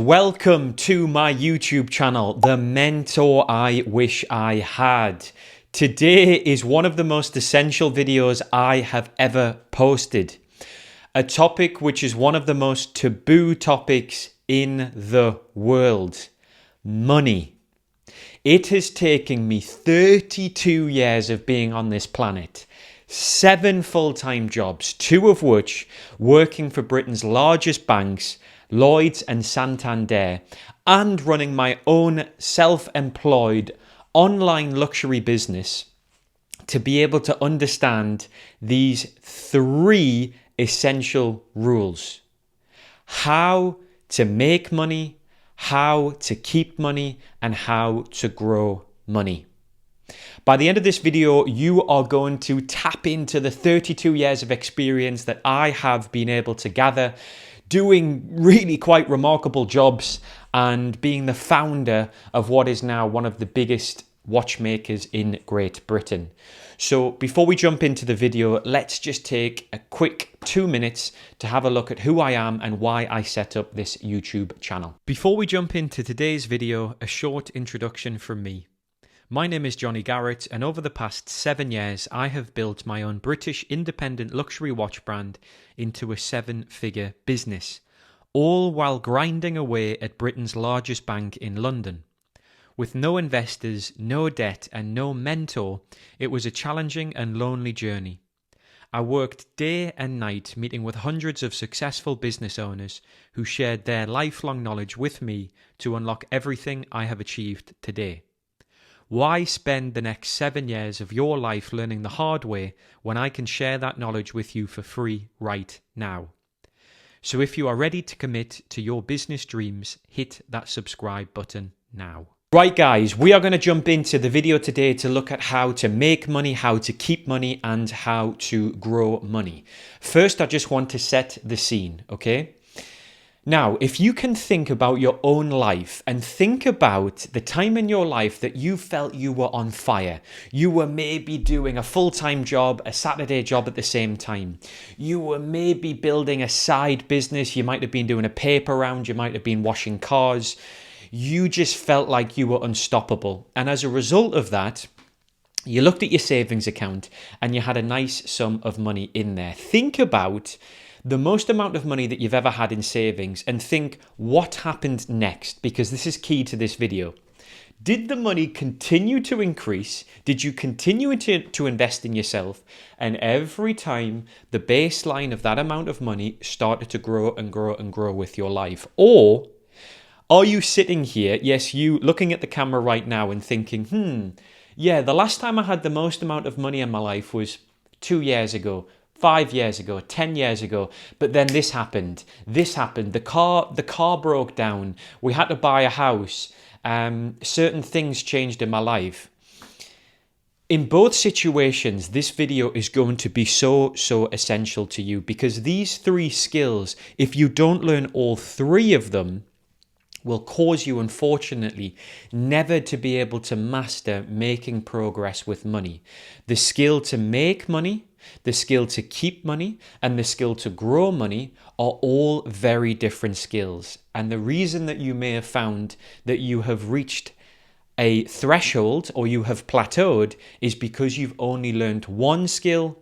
Welcome to my YouTube channel, The Mentor I Wish I Had. Today is one of the most essential videos I have ever posted. A topic which is one of the most taboo topics in the world. Money. It has taken me 32 years of being on this planet. 7 full-time jobs, 2 of which working for Britain's largest banks, Lloyds and Santander, and running my own self-employed online luxury business to be able to understand these 3 essential rules. How to make money, how to keep money, and how to grow money. By the end of this video, you are going to tap into the 32 years of experience that I have been able to gather doing really quite remarkable jobs and being the founder of what is now one of the biggest watchmakers in Great Britain. So before we jump into the video, let's just take a quick 2 minutes to have a look at who I am and why I set up this YouTube channel. Before we jump into today's video, a short introduction from me. My name is Jonny Garrett, and over the past 7 years, I have built my own British independent luxury watch brand into a 7-figure business, all while grinding away at Britain's largest bank in London. With no investors, no debt, and no mentor, it was a challenging and lonely journey. I worked day and night meeting with hundreds of successful business owners who shared their lifelong knowledge with me to unlock everything I have achieved today. Why spend the next 7 years of your life learning the hard way when I can share that knowledge with you for free right now? So if you are ready to commit to your business dreams, hit that subscribe button now. Right guys, we are going to jump into the video today to look at how to make money, how to keep money, and how to grow money. First, I just want to set the scene, okay? Now, if you can think about your own life and think about the time in your life that you felt you were on fire, you were maybe doing a full-time job, a Saturday job at the same time. You were maybe building a side business. You might have been doing a paper round. You might have been washing cars. You just felt like you were unstoppable. And as a result of that, you looked at your savings account and you had a nice sum of money in there. Think about the most amount of money that you've ever had in savings and think what happened next, because this is key to this video. Did the money continue to increase? Did you continue to invest in yourself? And every time the baseline of that amount of money started to grow and grow and grow with your life? Or are you sitting here, yes, you looking at the camera right now and thinking, yeah, the last time I had the most amount of money in my life was 2 years ago, 5 years ago, 10 years ago, but then this happened, the car broke down, we had to buy a house, certain things changed in my life. In both situations, this video is going to be so essential to you, because these 3 skills, if you don't learn all 3 of them, will cause you, unfortunately, never to be able to master making progress with money. The skill to make money, the skill to keep money, and the skill to grow money are all very different skills. And the reason that you may have found that you have reached a threshold or you have plateaued is because you've only learned 1 skill,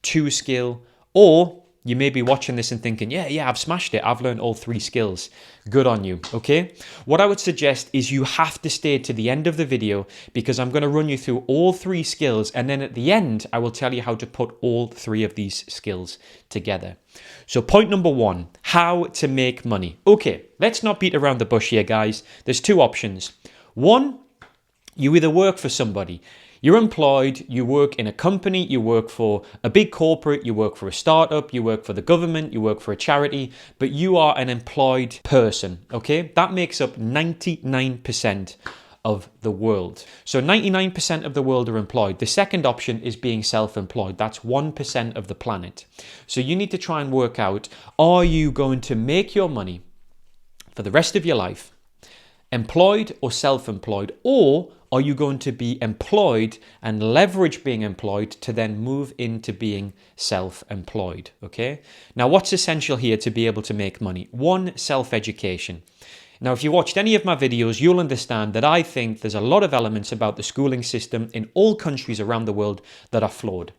2 skill, or you may be watching this and thinking, yeah, I've smashed it. I've learned all 3 skills. Good on you, okay? What I would suggest is you have to stay to the end of the video, because I'm going to run you through all 3 skills, and then at the end, I will tell you how to put all 3 of these skills together. So point number 1, how to make money. Okay, let's not beat around the bush here, guys. There's 2 options. 1, you either work for somebody. You're employed, you work in a company, you work for a big corporate, you work for a startup, you work for the government, you work for a charity, but you are an employed person, okay? That makes up 99% of the world. So 99% of the world are employed. The second option is being self-employed. That's 1% of the planet. So you need to try and work out, are you going to make your money for the rest of your life, employed or self-employed, or are you going to be employed and leverage being employed to then move into being self-employed? Okay. Now, what's essential here to be able to make money? 1, self-education. Now, if you watched any of my videos, you'll understand that I think there's a lot of elements about the schooling system in all countries around the world that are flawed.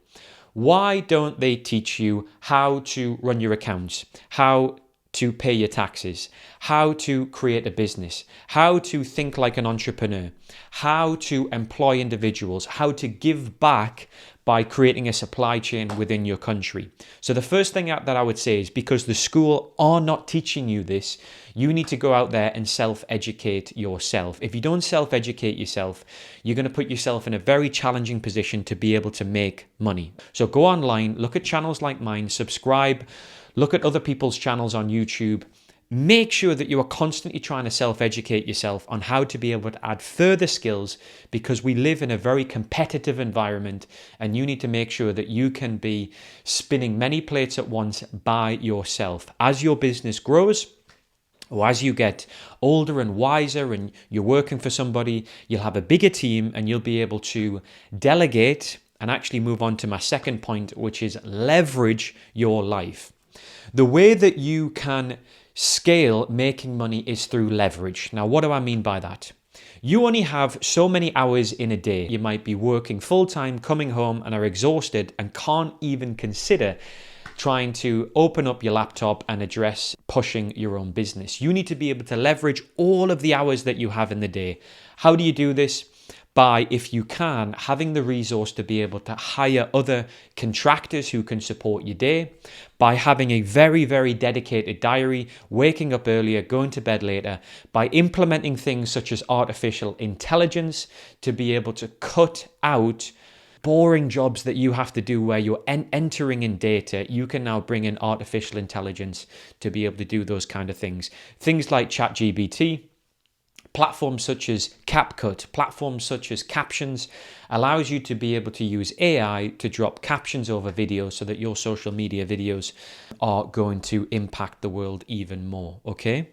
Why don't they teach you how to run your accounts, how to pay your taxes, how to create a business, how to think like an entrepreneur, how to employ individuals, how to give back by creating a supply chain within your country? So the first thing that I would say is, because the school are not teaching you this, you need to go out there and self-educate yourself. If you don't self-educate yourself, you're going to put yourself in a very challenging position to be able to make money. So go online, look at channels like mine, subscribe, look at other people's channels on YouTube. Make sure that you are constantly trying to self-educate yourself on how to be able to add further skills, because we live in a very competitive environment and you need to make sure that you can be spinning many plates at once by yourself. As your business grows, or as you get older and wiser and you're working for somebody, you'll have a bigger team and you'll be able to delegate and actually move on to my second point, which is leverage your life. The way that you can scale making money is through leverage. Now, what do I mean by that? You only have so many hours in a day. You might be working full-time, coming home and are exhausted and can't even consider trying to open up your laptop and address pushing your own business. You need to be able to leverage all of the hours that you have in the day. How do you do this? By, if you can, having the resource to be able to hire other contractors who can support your day, by having a very, very dedicated diary, waking up earlier, going to bed later, by implementing things such as artificial intelligence to be able to cut out boring jobs that you have to do where you're entering in data. You can now bring in artificial intelligence to be able to do those kind of things. Things like ChatGPT, platforms such as CapCut, platforms such as Captions, allows you to be able to use AI to drop captions over videos so that your social media videos are going to impact the world even more, okay?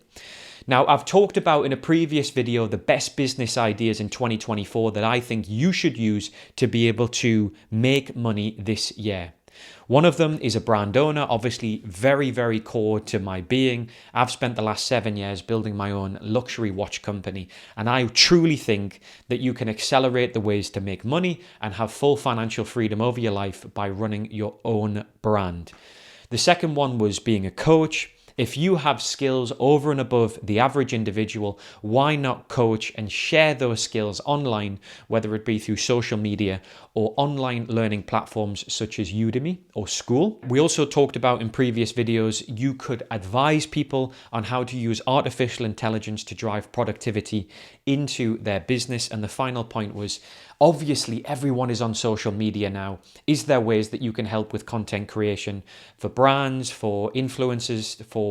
Now, I've talked about in a previous video the best business ideas in 2024 that I think you should use to be able to make money this year. One of them is a brand owner, obviously very, very core to my being. I've spent the last 7 years building my own luxury watch company, and I truly think that you can accelerate the ways to make money and have full financial freedom over your life by running your own brand. The second one was being a coach. If you have skills over and above the average individual, why not coach and share those skills online, whether it be through social media or online learning platforms such as Udemy or School? We also talked about in previous videos, you could advise people on how to use artificial intelligence to drive productivity into their business. And the final point was, obviously, everyone is on social media now. Is there ways that you can help with content creation for brands, for influencers, for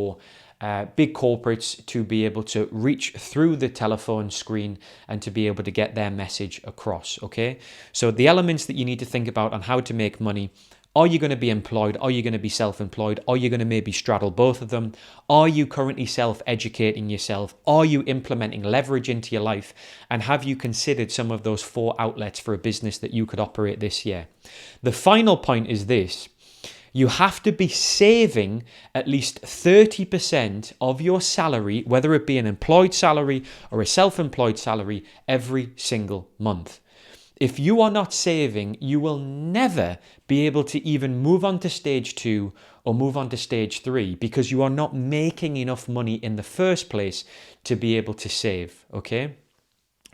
big corporates to be able to reach through the telephone screen and to be able to get their message across, okay? So the elements that you need to think about on how to make money: are you going to be employed? Are you going to be self-employed? Are you going to maybe straddle both of them? Are you currently self-educating yourself? Are you implementing leverage into your life? And have you considered some of those 4 outlets for a business that you could operate this year? The final point is this: you have to be saving at least 30% of your salary, whether it be an employed salary or a self-employed salary, every single month. If you are not saving, you will never be able to even move on to stage 2 or move on to stage 3, because you are not making enough money in the first place to be able to save, okay?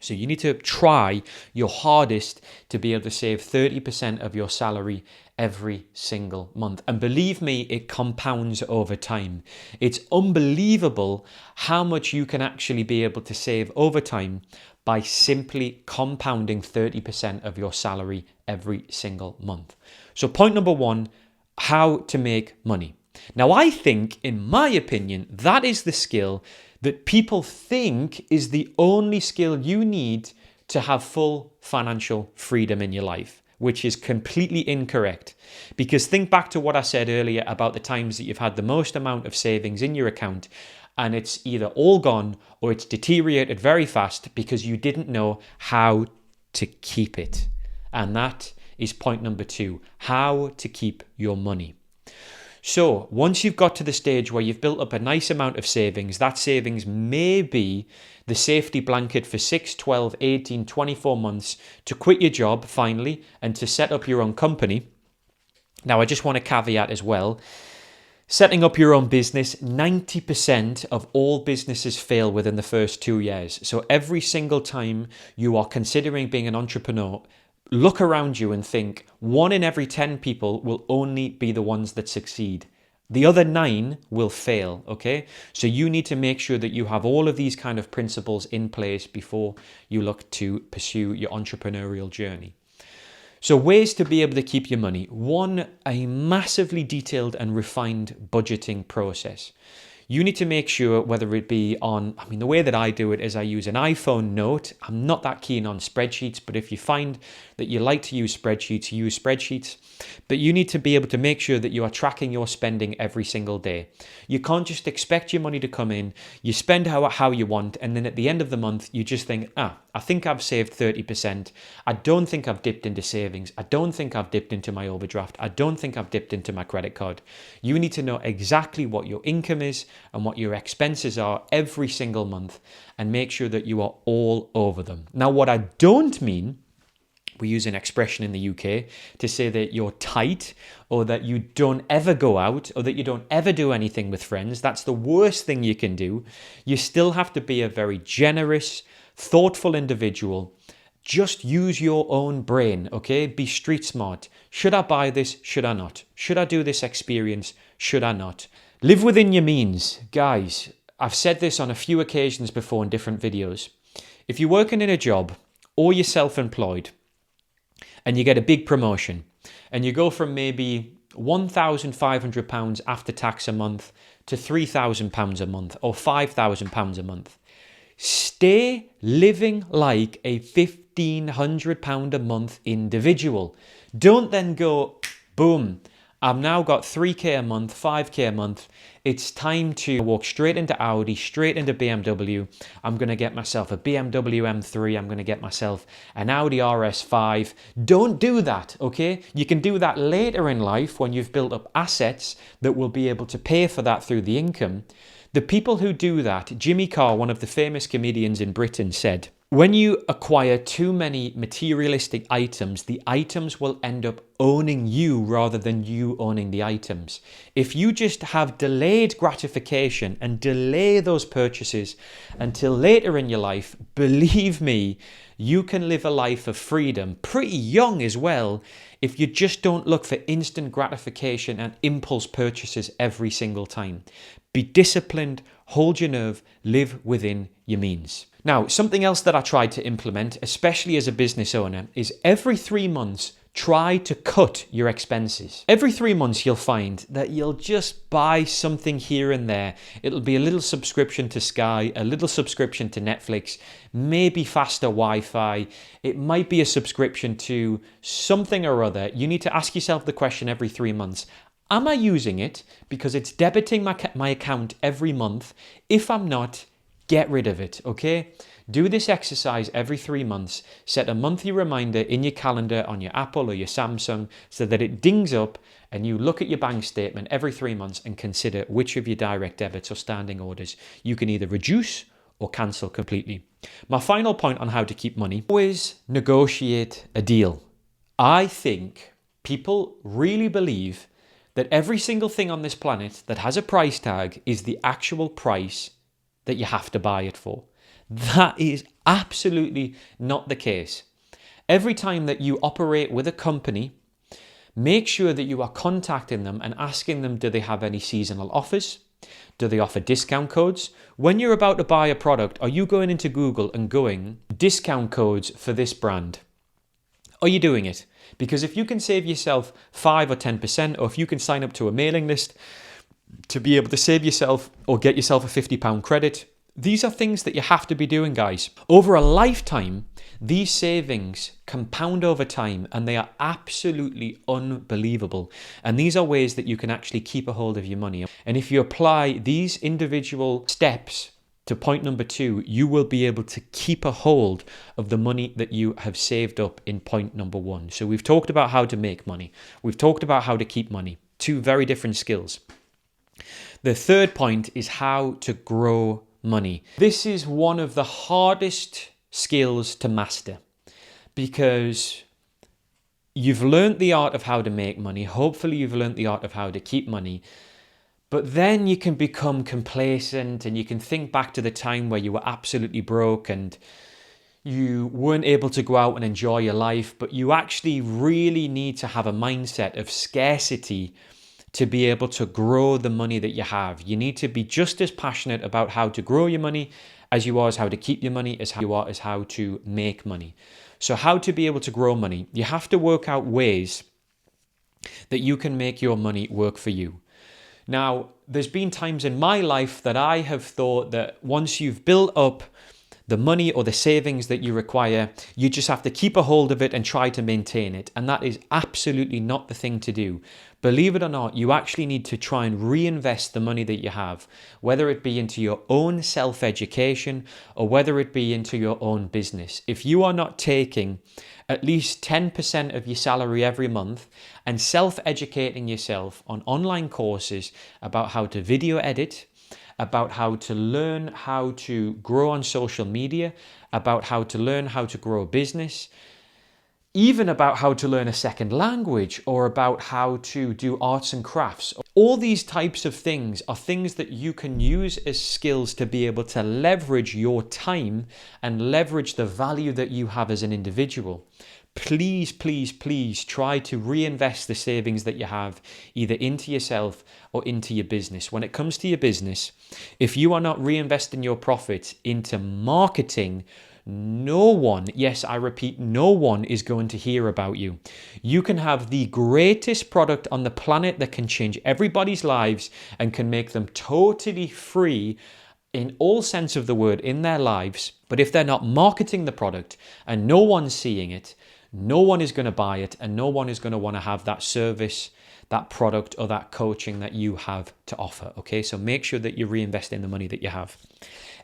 So you need to try your hardest to be able to save 30% of your salary every single month. And believe me, it compounds over time. It's unbelievable how much you can actually be able to save over time by simply compounding 30% of your salary every single month. So point number 1, how to make money. Now, I think, in my opinion, that is the skill that people think is the only skill you need to have full financial freedom in your life, which is completely incorrect. Because think back to what I said earlier about the times that you've had the most amount of savings in your account and it's either all gone or it's deteriorated very fast because you didn't know how to keep it. And that is point number 2, how to keep your money. So once you've got to the stage where you've built up a nice amount of savings, that savings may be the safety blanket for 6, 12, 18, 24 months to quit your job finally and to set up your own company. Now, I just want to caveat as well, setting up your own business, 90% of all businesses fail within the first 2 years. So every single time you are considering being an entrepreneur, look around you and think 1 in every 10 people will only be the ones that succeed. The other 9 will fail, okay? So you need to make sure that you have all of these kind of principles in place before you look to pursue your entrepreneurial journey. So ways to be able to keep your money. 1, a massively detailed and refined budgeting process. You need to make sure, whether it be on, the way that I do it is I use an iPhone note. I'm not that keen on spreadsheets, but if you find that you like to use spreadsheets, use spreadsheets. But you need to be able to make sure that you are tracking your spending every single day. You can't just expect your money to come in, you spend how you want, and then at the end of the month, you just think, I think I've saved 30%. I don't think I've dipped into savings. I don't think I've dipped into my overdraft. I don't think I've dipped into my credit card. You need to know exactly what your income is and what your expenses are every single month and make sure that you are all over them. Now, what I don't mean, we use an expression in the UK to say that you're tight or that you don't ever go out or that you don't ever do anything with friends. That's the worst thing you can do. You still have to be a very generous, thoughtful individual. Just use your own brain, okay? Be street smart. Should I buy this? Should I not? Should I do this experience? Should I not? Live within your means. Guys, I've said this on a few occasions before in different videos. If you're working in a job or you're self-employed and you get a big promotion and you go from maybe £1,500 after tax a month to £3,000 a month or £5,000 a month, stay living like a £1,500 a month individual. Don't then go, boom, I've now got 3k a month, 5k a month. It's time to walk straight into Audi, straight into BMW. I'm going to get myself a BMW M3. I'm going to get myself an Audi RS5. Don't do that, okay? You can do that later in life when you've built up assets that will be able to pay for that through the income. The people who do that, Jimmy Carr, one of the famous comedians in Britain, said, when you acquire too many materialistic items, the items will end up owning you rather than you owning the items. If you just have delayed gratification and delay those purchases until later in your life, believe me, you can live a life of freedom, pretty young as well, if you just don't look for instant gratification and impulse purchases every single time. Be disciplined, hold your nerve, live within your means. Now, something else that I tried to implement, especially as a business owner, is every 3 months, try to cut your expenses. Every 3 months, you'll find that you'll just buy something here and there. It'll be a little subscription to Sky, a little subscription to Netflix, maybe faster Wi-Fi. It might be a subscription to something or other. You need to ask yourself the question every 3 months. Am I using it because it's debiting my account every month? If I'm not, get rid of it, okay? Do this exercise every 3 months. Set a monthly reminder in your calendar on your Apple or your Samsung so that it dings up and you look at your bank statement every 3 months and consider which of your direct debits or standing orders you can either reduce or cancel completely. My final point on how to keep money, always negotiate a deal. I think people really believe that every single thing on this planet that has a price tag is the actual price that you have to buy it for. That is absolutely not the case. Every time that you operate with a company, make sure that you are contacting them and asking them, do they have any seasonal offers? Do they offer discount codes? When you're about to buy a product, are you going into Google and going, discount codes for this brand? Are you doing it? Because if you can save yourself 5 or 10%, or if you can sign up to a mailing list to be able to save yourself or get yourself a £50 credit, these are things that you have to be doing, guys. Over a lifetime, these savings compound over time and they are absolutely unbelievable. And these are ways that you can actually keep a hold of your money. And if you apply these individual steps to point number 2, you will be able to keep a hold of the money that you have saved up in point number 1. So we've talked about how to make money. We've talked about how to keep money. Two very different skills. The third point is how to grow money. This is one of the hardest skills to master because you've learned the art of how to make money. Hopefully you've learned the art of how to keep money. But then you can become complacent and you can think back to the time where you were absolutely broke and you weren't able to go out and enjoy your life, but you actually really need to have a mindset of scarcity to be able to grow the money that you have. You need to be just as passionate about how to grow your money as you are as how to keep your money, as you are as how to make money. So how to be able to grow money, you have to work out ways that you can make your money work for you. Now, there's been times in my life that I have thought that once you've built up the money or the savings that you require, you just have to keep a hold of it and try to maintain it. And that is absolutely not the thing to do. Believe it or not, you actually need to try and reinvest the money that you have, whether it be into your own self-education or whether it be into your own business. If you are not taking at least 10% of your salary every month and self-educating yourself on online courses about how to video edit, about how to learn how to grow on social media, about how to learn how to grow a business, even about how to learn a second language or about how to do arts and crafts. All these types of things are things that you can use as skills to be able to leverage your time and leverage the value that you have as an individual. Please, please, please try to reinvest the savings that you have either into yourself or into your business. When it comes to your business, if you are not reinvesting your profits into marketing, no one, yes, I repeat, no one is going to hear about you. You can have the greatest product on the planet that can change everybody's lives and can make them totally free in all sense of the word in their lives. But if they're not marketing the product and no one's seeing it, no one is going to buy it and no one is going to want to have that service, that product or that coaching that you have to offer. Okay, so make sure that you reinvest in the money that you have.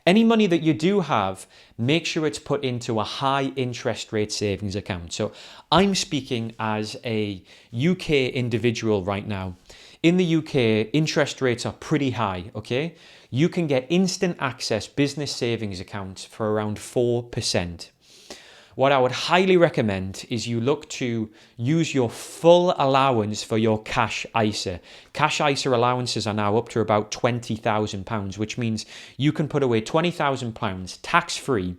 Any money that you do have, make sure it's put into a high interest rate savings account. So I'm speaking as a UK individual right now. In the UK, interest rates are pretty high, okay? You can get instant access business savings accounts for around 4%. What I would highly recommend is you look to use your full allowance for your cash ISA. Cash ISA allowances are now up to about £20,000, which means you can put away £20,000 tax-free.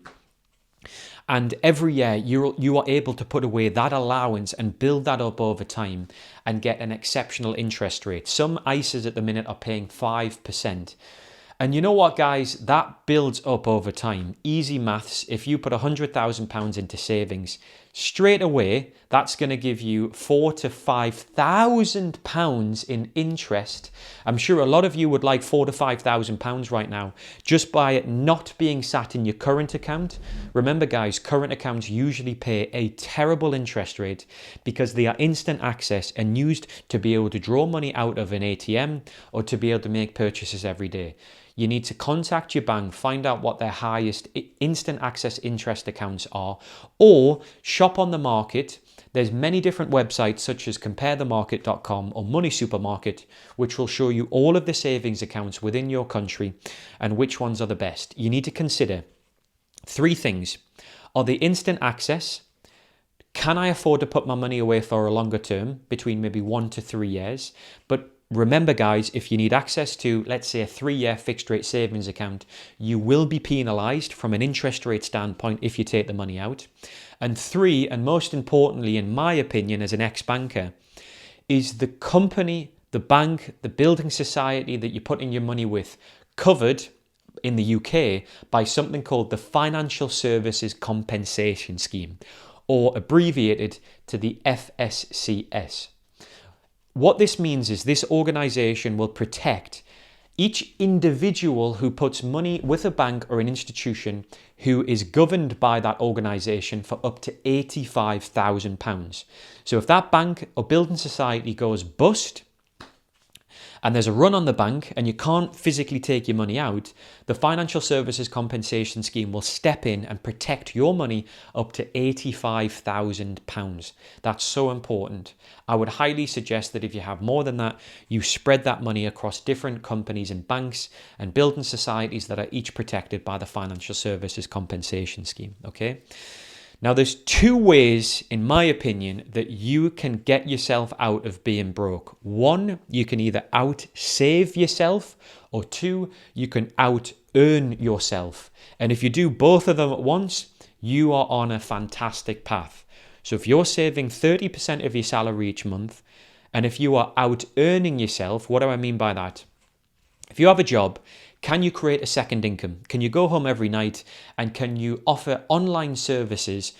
And every year you are able to put away that allowance and build that up over time and get an exceptional interest rate. Some ISAs at the minute are paying 5%. And you know what, guys? That builds up over time. Easy maths. If you put £100,000 into savings, straight away, that's going to give you £4,000 to £5,000 in interest. I'm sure a lot of you would like £4,000 to £5,000 right now, just by it not being sat in your current account. Remember, guys, current accounts usually pay a terrible interest rate because they are instant access and used to be able to draw money out of an ATM or to be able to make purchases every day. You need to contact your bank, find out what their highest instant access interest accounts are, or shop on the market. There's many different websites such as comparethemarket.com or Money Supermarket, which will show you all of the savings accounts within your country and which ones are the best. You need to consider 3 things. Are they instant access? Can I afford to put my money away for a longer term, between maybe 1 to 3 years? But remember, guys, if you need access to, let's say, a 3-year fixed rate savings account, you will be penalized from an interest rate standpoint if you take the money out. And 3, and most importantly, in my opinion, as an ex-banker, is the company, the bank, the building society that you're putting your money with covered in the UK by something called the Financial Services Compensation Scheme, or abbreviated to the FSCS. What this means is this organization will protect each individual who puts money with a bank or an institution who is governed by that organization for up to £85,000. So if that bank or building society goes bust and there's a run on the bank and you can't physically take your money out, the Financial Services Compensation Scheme will step in and protect your money up to £85,000. That's so important. I would highly suggest that if you have more than that, you spread that money across different companies and banks and building societies that are each protected by the Financial Services Compensation Scheme, okay? Now, there's two ways, in my opinion, that you can get yourself out of being broke. One, you can either out-save yourself, or two, you can out-earn yourself. And if you do both of them at once, you are on a fantastic path. So if you're saving 30% of your salary each month, and if you are out-earning yourself, what do I mean by that? If you have a job, can you create a second income? Can you go home every night and can you offer online services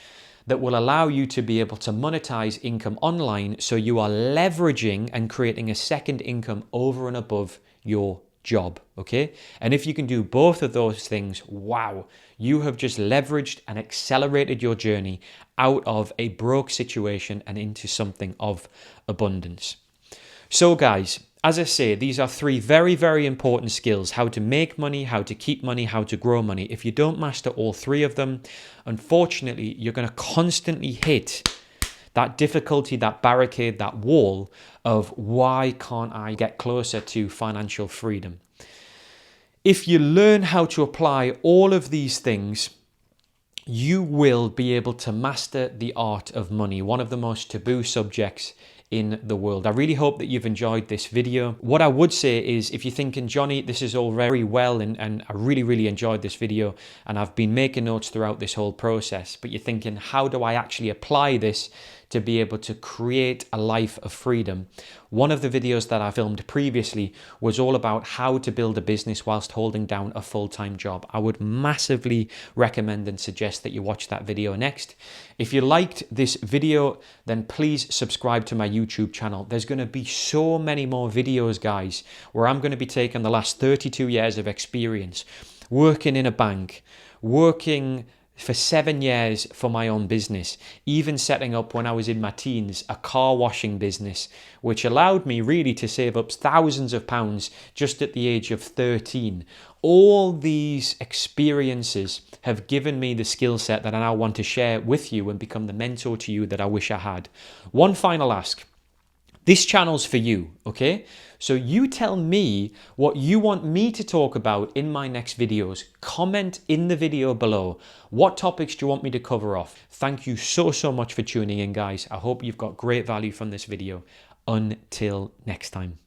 that will allow you to be able to monetize income online, so you are leveraging and creating a second income over and above your job, okay? And if you can do both of those things, wow, you have just leveraged and accelerated your journey out of a broke situation and into something of abundance. So guys, as I say, these are three very, very important skills: how to make money, how to keep money, how to grow money. If you don't master all three of them, unfortunately, you're going to constantly hit that difficulty, that barricade, that wall of why can't I get closer to financial freedom? If you learn how to apply all of these things, you will be able to master the art of money, one of the most taboo subjects in the world. I really hope that you've enjoyed this video. What I would say is, if you're thinking, Johnny, this is all very well and I really enjoyed this video and I've been making notes throughout this whole process, but you're thinking, how do I actually apply this to be able to create a life of freedom? One of the videos that I filmed previously was all about how to build a business whilst holding down a full-time job. I would massively recommend and suggest that you watch that video next. If you liked this video, then please subscribe to my YouTube channel. There's going to be so many more videos, guys, where I'm going to be taking the last 32 years of experience, working in a bank, working for 7 years for my own business, even setting up, when I was in my teens, a car washing business, which allowed me really to save up thousands of pounds just at the age of 13. All these experiences have given me the skill set that I now want to share with you and become the mentor to you that I wish I had. One final ask. This channel's for you, okay? So you tell me what you want me to talk about in my next videos. Comment in the video below. What topics do you want me to cover off? Thank you so much for tuning in, guys. I hope you've got great value from this video. Until next time.